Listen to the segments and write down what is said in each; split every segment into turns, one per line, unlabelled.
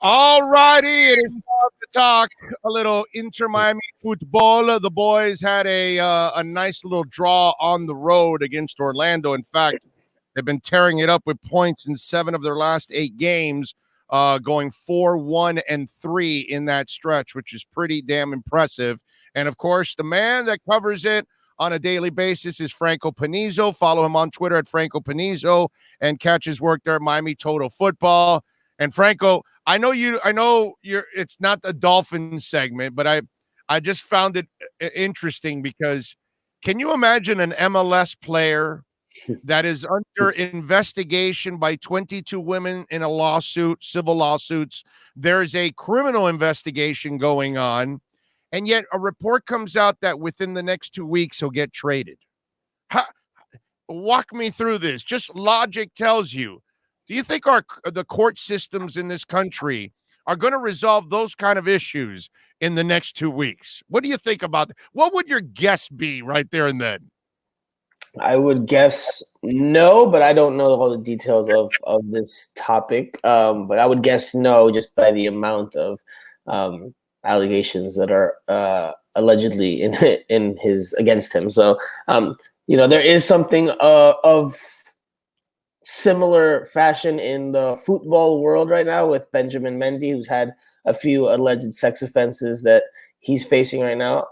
All righty, it is time to talk a little Inter Miami football. The boys had a nice little draw on the road against Orlando. In fact, they've been tearing it up with points in 7 of their last 8 games, going 4-1-3 in that stretch, which is pretty damn impressive. And of course, the man that covers it on a daily basis is Franco Panizo. Follow him on Twitter at Franco Panizo and catch his work there at Miami Total Football. And Franco, I know you're it's not the Dolphins segment, but I just found it interesting because can you imagine an MLS player that is under investigation by 22 women in a lawsuit, civil lawsuits? There's a criminal investigation going on, and yet a report comes out that within the next 2 weeks he'll get traded. Walk me through this. Just logic tells you. Do you think the court systems in this country are going to resolve those kind of issues in the next 2 weeks? What do you think about that? What would your guess be right there and then?
I would guess no, but I don't know all the details of this topic. But I would guess no, just by the amount of allegations that are allegedly in his against him. So there is something of similar fashion in the football world right now with Benjamin Mendy, who's had a few alleged sex offenses that he's facing right now.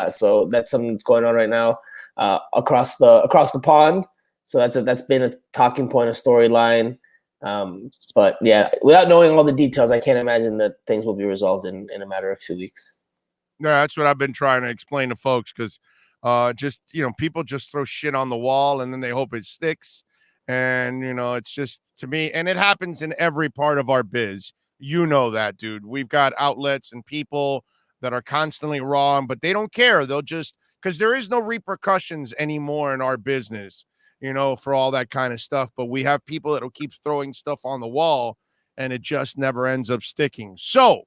So that's something that's going on right now across the pond. So that's been a talking point, a storyline. But yeah, without knowing all the details, I can't imagine that things will be resolved in a matter of 2 weeks.
Yeah, that's what I've been trying to explain to folks because people just throw shit on the wall and then they hope it sticks. And, it's just, to me, and it happens in every part of our biz. You know that, dude. We've got outlets and people that are constantly wrong, but they don't care. They'll just, because there is no repercussions anymore in our business, for all that kind of stuff. But we have people that'll keep throwing stuff on the wall, and it just never ends up sticking. So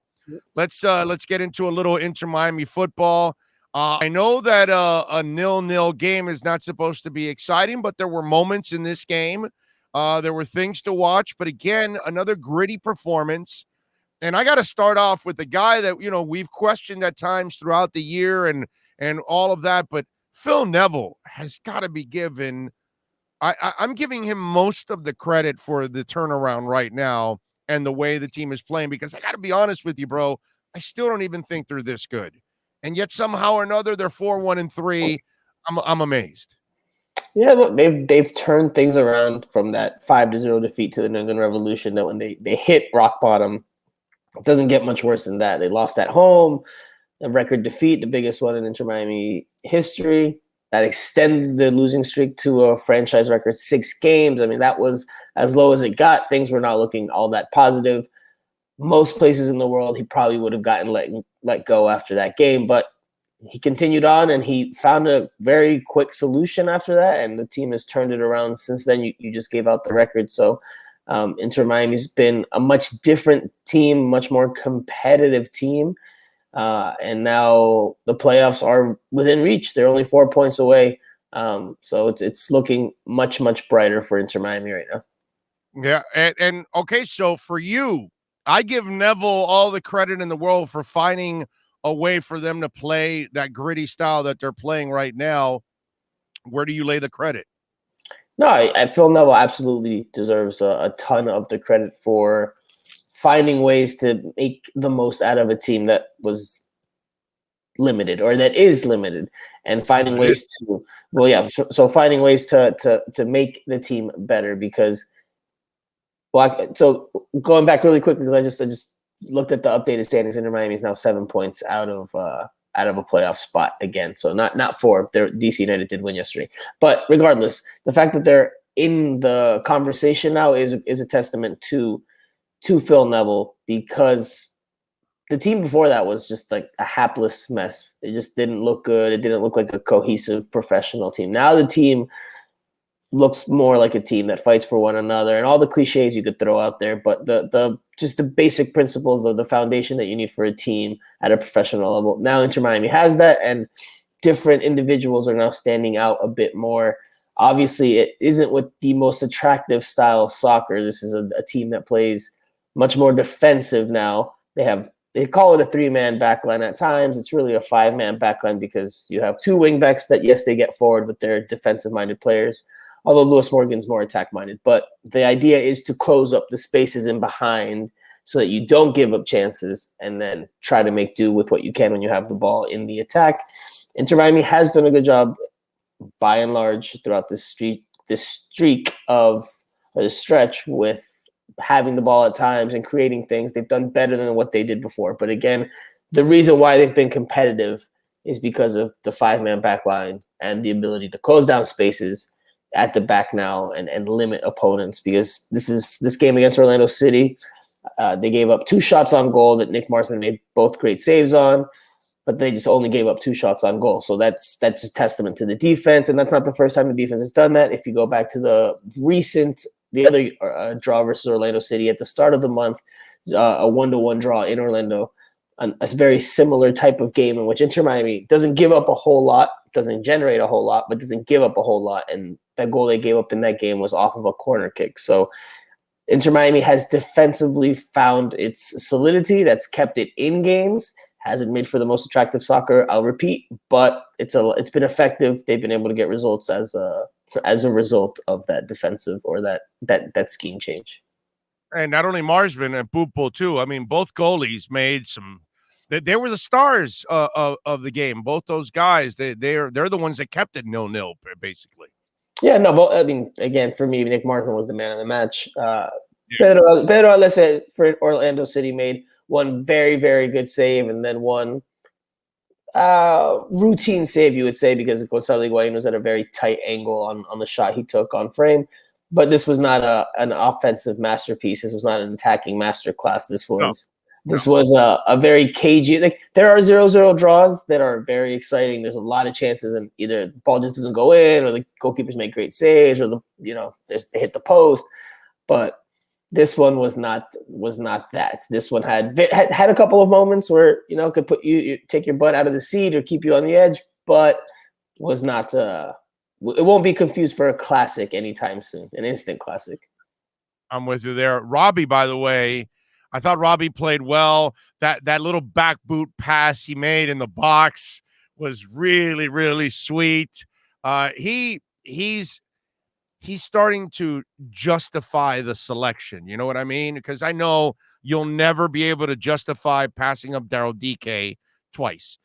let's get into a little Inter Miami football. I know that a 0-0 game is not supposed to be exciting, but there were moments in this game. There were things to watch, but again, another gritty performance. And I got to start off with the guy that, we've questioned at times throughout the year and all of that, but Phil Neville has got to be given. I'm giving him most of the credit for the turnaround right now and the way the team is playing, because I got to be honest with you, bro, I still don't even think they're this good. And yet somehow or another, they're 4-1-3. I'm amazed.
Yeah, look, they've turned things around from that 5-0 defeat to the New England Revolution. That when they hit rock bottom, it doesn't get much worse than that. They lost at home, a record defeat, the biggest one in Inter Miami history. That extended the losing streak to a franchise record 6 games. I mean, that was as low as it got. Things were not looking all that positive. Most places in the world, he probably would have gotten let go after that game, but he continued on and he found a very quick solution after that, and the team has turned it around since then. You just gave out the record, so Inter Miami's been a much different team, much more competitive team, and now the playoffs are within reach. They're only 4 points away, so it's looking much, much brighter for Inter Miami right now.
Yeah, and okay, so for you, I give Neville all the credit in the world for finding a way for them to play that gritty style that they're playing right now. Where do you lay the credit?
No, I feel Neville absolutely deserves a ton of the credit for finding ways to make the most out of a team that was limited or that is limited, and finding ways to, so finding ways to make the team better because. Well, so going back really quickly, because I just looked at the updated standings. Inter Miami is now 7 points out of a playoff spot again. So not 4. DC United did win yesterday, but regardless, the fact that they're in the conversation now is a testament to Phil Neville, because the team before that was just like a hapless mess. It just didn't look good. It didn't look like a cohesive professional team. Now the team looks more like a team that fights for one another, and all the cliches you could throw out there, but the basic principles, the foundation that you need for a team at a professional level. Now Inter Miami has that, and different individuals are now standing out a bit more. Obviously, it isn't with the most attractive style of soccer. This is a team that plays much more defensive now. They call it a 3-man backline at times. It's really a 5-man backline because you have 2 wingbacks that, yes, they get forward, but they're defensive-minded players. Although Lewis Morgan's more attack-minded. But the idea is to close up the spaces in behind so that you don't give up chances and then try to make do with what you can when you have the ball in the attack. Inter Miami has done a good job, by and large, throughout this streak of the stretch with having the ball at times and creating things. They've done better than what they did before. But again, the reason why they've been competitive is because of the 5-man back line and the ability to close down spaces at the back now and limit opponents. Because this game against Orlando City, they gave up 2 shots on goal that Nick Marsman made both great saves on, but they just only gave up 2 shots on goal. So that's a testament to the defense, and that's not the first time the defense has done that. If you go back to the other draw versus Orlando City at the start of the month, a 1-1 draw in Orlando, a very similar type of game in which Inter Miami doesn't give up a whole lot, doesn't generate a whole lot, but doesn't give up a whole lot. And that goal they gave up in that game was off of a corner kick. So Inter Miami has defensively found its solidity. That's kept it in games. Hasn't made for the most attractive soccer, I'll repeat, but it's been effective. They've been able to get results as a result of that defensive or that scheme change.
And not only Marsman and Futbol too. I mean, both goalies made some. They were the stars of the game. Both those guys, they're the ones that kept it 0-0 basically.
Yeah, no, but I mean, again, for me, Nick Marsman was the man of the match. Pedro Alese for Orlando City made one very, very good save, and then one routine save, you would say, because Gonzalo Higuain was at a very tight angle on the shot he took on frame. But this was not an offensive masterpiece. This was not an attacking masterclass. This was a very cagey. Like, there are 0-0 draws that are very exciting. There's a lot of chances, and either the ball just doesn't go in, or the goalkeepers make great saves, or they hit the post. But this one was not that. This one had a couple of moments where could put you take your butt out of the seat or keep you on the edge, but was not. It won't be confused for a classic anytime soon, an instant classic.
I'm with you there, Robbie. By the way, I thought Robbie played well. That little back boot pass he made in the box was really, really sweet. He's starting to justify the selection. You know what I mean? Because I know you'll never be able to justify passing up Daryl DK twice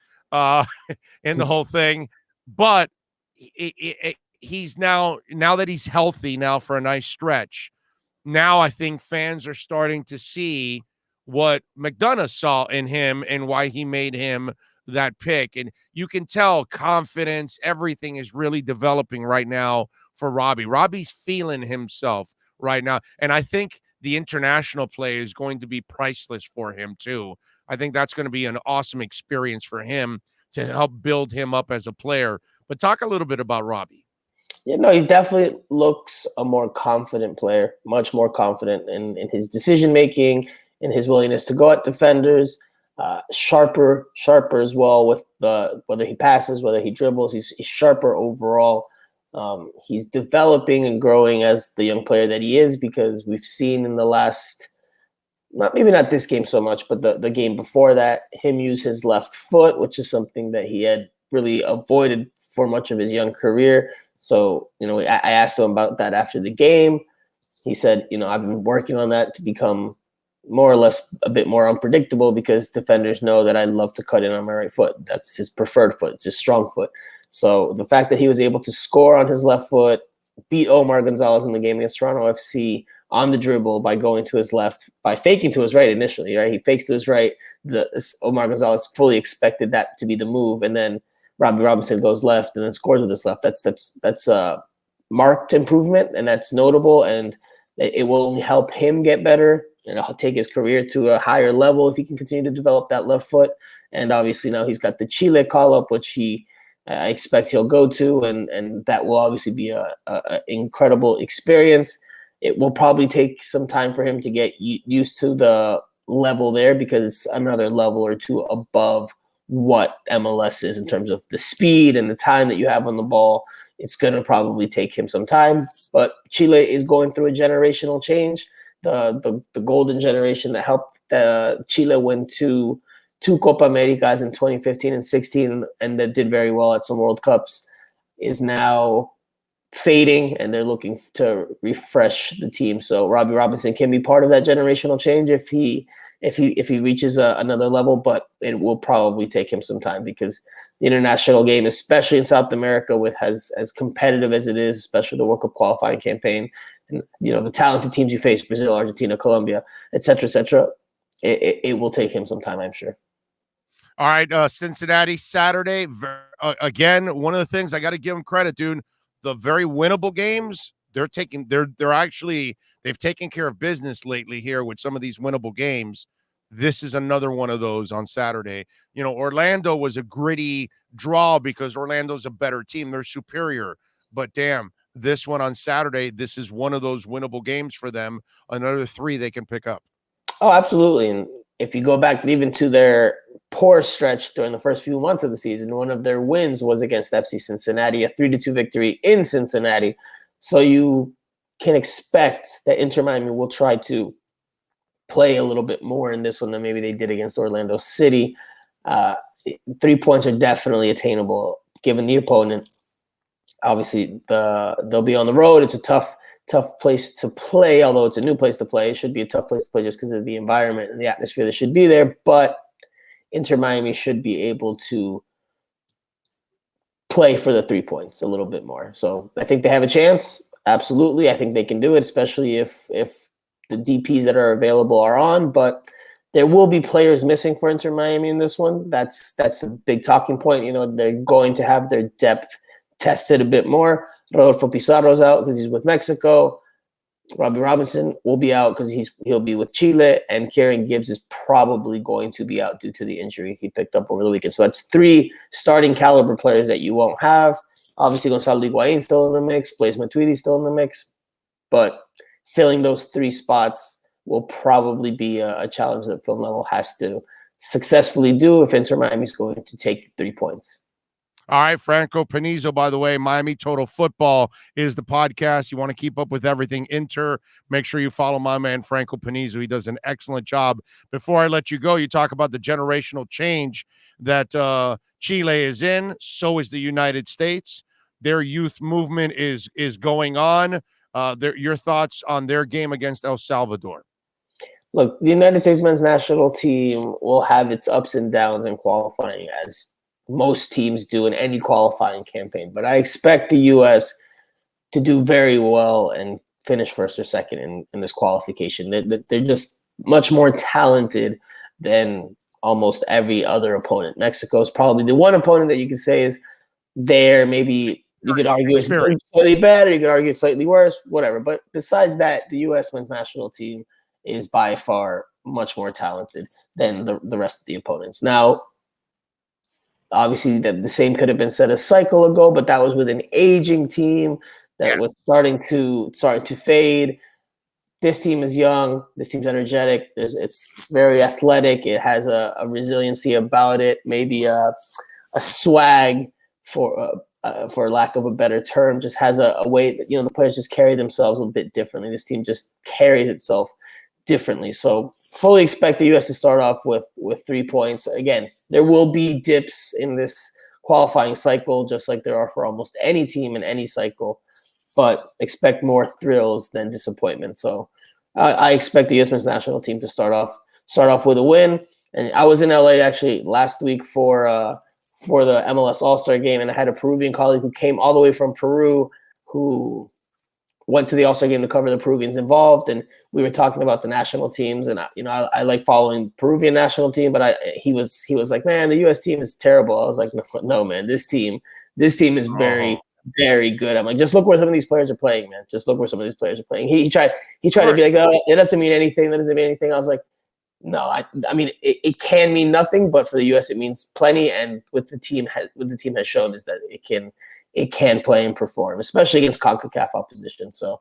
in the whole thing. But he's now that he's healthy now for a nice stretch, now I think fans are starting to see what McDonough saw in him and why he made him that pick. And you can tell confidence, everything is really developing right now for Robbie. Robbie's feeling himself right now. And I think the international play is going to be priceless for him too. I think that's going to be an awesome experience for him to help build him up as a player. But talk a little bit about Robbie.
Yeah, no, he definitely looks a more confident player, much more confident in his decision-making, in his willingness to go at defenders, sharper as well with whether he passes, whether he dribbles. He's sharper overall. He's developing and growing as the young player that he is, because we've seen in the last, maybe not this game so much, but the game before that, him use his left foot, which is something that he had really avoided for much of his young career. So, I asked him about that after the game. He said, I've been working on that to become more or less a bit more unpredictable, because defenders know that I love to cut in on my right foot. That's his preferred foot. It's his strong foot. So the fact that he was able to score on his left foot, beat Omar Gonzalez in the game against Toronto FC on the dribble by going to his left, by faking to his right initially, right? He fakes to his right. Omar Gonzalez fully expected that to be the move, and then Robbie Robinson goes left and then scores with his left. That's a marked improvement, and that's notable, and it will only help him get better, and it'll take his career to a higher level if he can continue to develop that left foot. And obviously now he's got the Chile call-up, which I expect he'll go to, and that will obviously be a incredible experience. It will probably take some time for him to get used to the level there, because it's another level or two above what MLS is in terms of the speed and the time that you have on the ball. It's going to probably take him some time, but Chile is going through a generational change. the golden generation that helped Chile win two Copa Americas in 2015 and 16, and that did very well at some World Cups, is now fading, and they're looking to refresh the team. So Robbie Robinson can be part of that generational change if he reaches another level, but it will probably take him some time, because the international game, especially in South America, with as competitive as it is, especially the World Cup qualifying campaign, and the talented teams you face, Brazil, Argentina, Colombia, etc., it will take him some time, I'm sure.
All right, Cincinnati Saturday. Again, one of the things I got to give them credit, dude. The very winnable games, they've taken care of business lately here with some of these winnable games. This is another one of those on Saturday. Orlando was a gritty draw because Orlando's a better team. They're superior. But damn, this one on Saturday, this is one of those winnable games for them. Another 3 they can pick up.
Oh, absolutely. And if you go back even to their poor stretch during the first few months of the season, one of their wins was against FC Cincinnati, a 3-2 victory in Cincinnati. So you can expect that Inter Miami will try to play a little bit more in this one than maybe they did against Orlando City. 3 points are definitely attainable given the opponent. Obviously, they'll be on the road. It's a tough place to play, although it's a new place to play. It should be a tough place to play just because of the environment and the atmosphere that should be there. But Inter Miami should be able to play for the 3 points a little bit more. So I think they have a chance. Absolutely. I think they can do it, especially if the DPs that are available are on. But there will be players missing for Inter Miami in this one. That's a big talking point. They're going to have their depth tested a bit more. Rodolfo Pizarro's out because he's with Mexico. Robbie Robinson will be out because he'll be with Chile, and Kieran Gibbs is probably going to be out due to the injury he picked up over the weekend. So that's 3 starting caliber players that you won't have. Obviously, Gonzalo Higuain still in the mix, Blaise Matuidi still in the mix, but filling those 3 spots will probably be a challenge that Phil Neville has to successfully do if Inter Miami is going to take 3 points.
All right, Franco Panizo, by the way, Miami Total Football is the podcast. You want to keep up with everything Inter, make sure you follow my man Franco Panizo. He does an excellent job. Before I let you go, you talk about the generational change that Chile is in. So is the United States. Their youth movement is going on. Your thoughts on their game against El Salvador?
Look, the United States men's national team will have its ups and downs in qualifying, as most teams do in any qualifying campaign. But I expect the U.S. to do very well and finish first or second in this qualification. They're just much more talented than almost every other opponent. Mexico is probably the one opponent that you could say is there. Maybe you could argue it's slightly better, you could argue it's slightly worse, whatever. But besides that, the U.S. men's national team is by far much more talented than the rest of the opponents. Now, obviously, the same could have been said a cycle ago, but that was with an aging team that was starting to fade. This team is young. This team's energetic. It's very athletic. It has a resiliency about it. Maybe a swag, for lack of a better term. Just has a way that the players just carry themselves a bit differently. This team just carries itself differently. So fully expect the U.S. to start off with 3 points. Again, there will be dips in this qualifying cycle, just like there are for almost any team in any cycle, but expect more thrills than disappointment. So I expect the U.S. men's national team to start off with a win. And I was in LA actually last week for the MLS All-Star game, and I had a Peruvian colleague who came all the way from Peru who went to the All-Star game to cover the Peruvians involved, and we were talking about the national teams. And I like following Peruvian national team, but he was like, man, the U.S. team is terrible. I was like, no, man, this team is very, very good. I'm like, just look where some of these players are playing, man. Just look where some of these players are playing. He tried to be like, oh, it doesn't mean anything. That doesn't mean anything. I was like, no, I mean, it can mean nothing, but for the U.S. it means plenty. And what the team has shown is that it can play and perform, especially against CONCACAF opposition. So,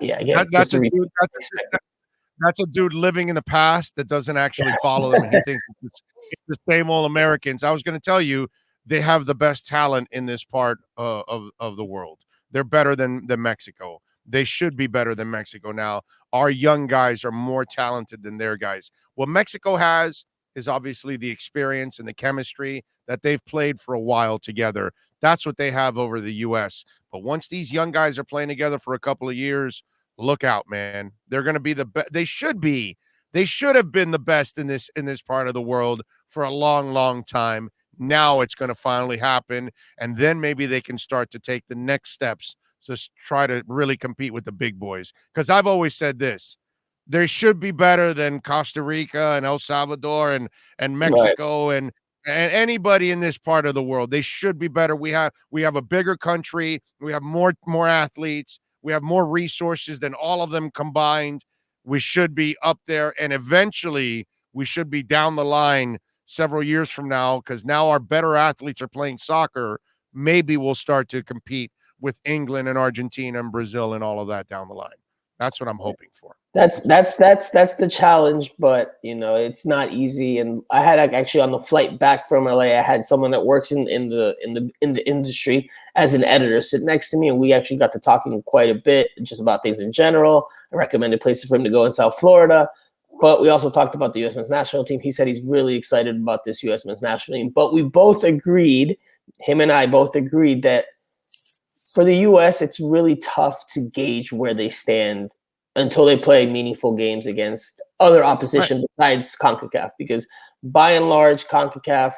again,
that's a dude living in the past that doesn't actually follow them. And he thinks it's the same old Americans. I was going to tell you, they have the best talent in this part of the world. They're better than Mexico. they should be better than Mexico now. Our young guys are more talented than their guys. What Mexico has is obviously the experience and the chemistry that they've played for a while together. That's what they have over the U.S. But once these young guys are playing together for a couple of years, look out, man. They're going to be the best. They should be. They should have been the best in this part of the world for a long, long time. Now it's going to finally happen, and then maybe they can start to take the next steps to try to really compete with the big boys. Because I've always said this: they should be better than Costa Rica and El Salvador and Mexico and anybody in this part of the world. They should be better. We have a bigger country. We have more athletes. We have more resources than all of them combined. We should be up there, and eventually we should be down the line several years from now, because now our better athletes are playing soccer. Maybe we'll start to compete with England and Argentina and Brazil and all of that down the line. That's what I'm hoping for.
That's the challenge, but it's not easy. And I had actually on the flight back from LA, I had someone that works in the industry as an editor sit next to me, and we actually got to talking quite a bit just about things in general. I recommended places for him to go in South Florida, but we also talked about the U.S. men's national team. He said he's really excited about this U.S. men's national team. But we both agreed, him and I both agreed, that for the U.S., it's really tough to gauge where they stand until they play meaningful games against other opposition besides CONCACAF, because by and large, CONCACAF,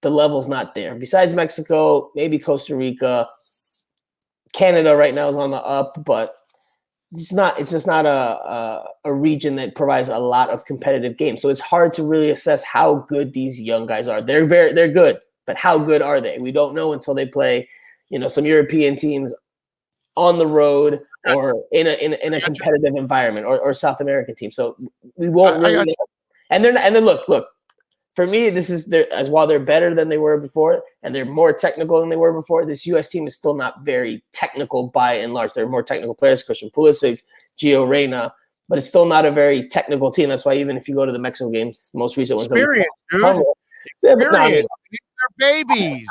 the level's not there. Besides Mexico, maybe Costa Rica, Canada right now is on the up, but it's just not a region that provides a lot of competitive games. So it's hard to really assess how good these young guys are. They're good, but how good are they? We don't know until they play, some European teams on the road or in a competitive environment, or South American team. So we won't really know. And then look, for me, this is as while they're better than they were before and they're more technical than they were before, this US team is still not very technical by and large. They're more technical players, Christian Pulisic, Gio Reyna, but it's still not a very technical team. That's why even if you go to the Mexico games, most recent ones,
experience, dude. Experience. They're babies.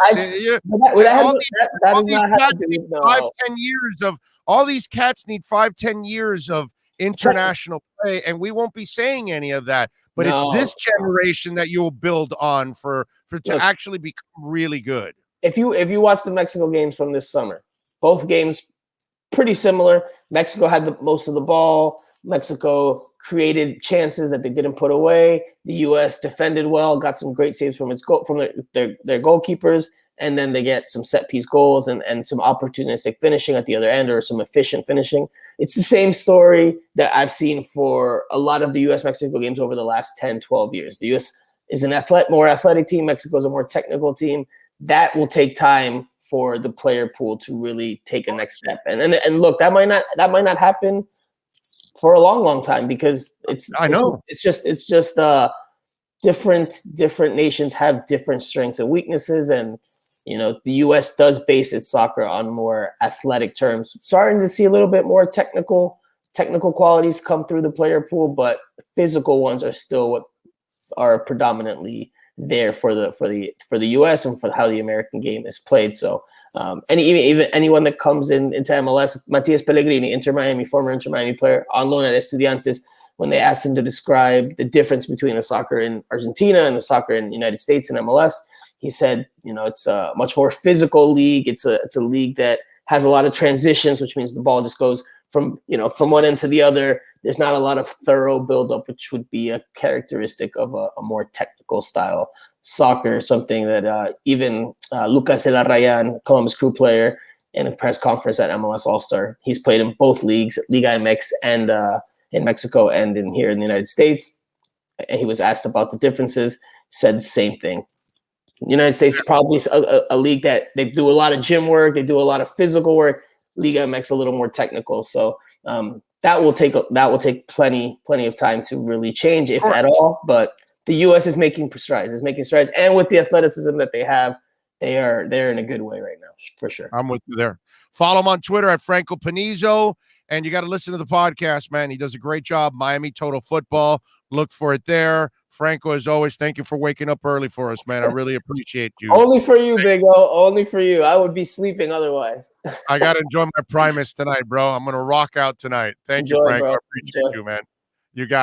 All these cats need 5-10 years of international play, and we won't be saying any of that. But it's this generation that you'll build on for actually become really good.
If you watch the Mexico games from this summer, both games pretty similar. Mexico had most of the ball. Mexico created chances that they didn't put away. The U.S. defended well, got some great saves from their goalkeepers, and then they get some set piece goals and some opportunistic finishing at the other end, or some efficient finishing. It's the same story that I've seen for a lot of the U.S.-Mexico games over the last 10, 12 years. The U.S. is an more athletic team. Mexico is a more technical team. That will take time for the player pool to really take a next step. And look, that might not happen for a long, long time, because it's just different nations have different strengths and weaknesses, and the U.S. does base its soccer on more athletic terms. Starting to see a little bit more technical qualities come through the player pool, but physical ones are still what are predominantly there for the U.S. and for how the American game is played. So even anyone that comes into MLS, Matias Pellegrini, former Inter Miami player on loan at Estudiantes, when they asked him to describe the difference between the soccer in Argentina and the soccer in the United States and MLS, he said, it's a much more physical league. It's a league that has a lot of transitions, which means the ball just goes from one end to the other. There's not a lot of thorough buildup, which would be a characteristic of a more technical style soccer, something that even Lucas Elarrayan, Columbus Crew player, in a press conference at MLS All-Star, he's played in both leagues, Liga MX and in Mexico and here in the United States. And he was asked about the differences, said the same thing. The United States is probably a league that they do a lot of gym work, they do a lot of physical work. Liga MX a little more technical. So that will take plenty of time to really change, if at all. But the U.S. is making strides. And with the athleticism that they have, they're in a good way right now, for sure.
I'm with you there. Follow him on Twitter at Franco Panizo, and you got to listen to the podcast, man. He does a great job. Miami Total Football. Look for it there. Franco, as always, thank you for waking up early for us, man. I really appreciate you.
Only for you, Big O. Only for you. I would be sleeping otherwise.
I got to enjoy my Primus tonight, bro. I'm going to rock out tonight. Thank you,
Enjoy,
Franco.
bro.
I appreciate
Enjoy.
you, man. You got it.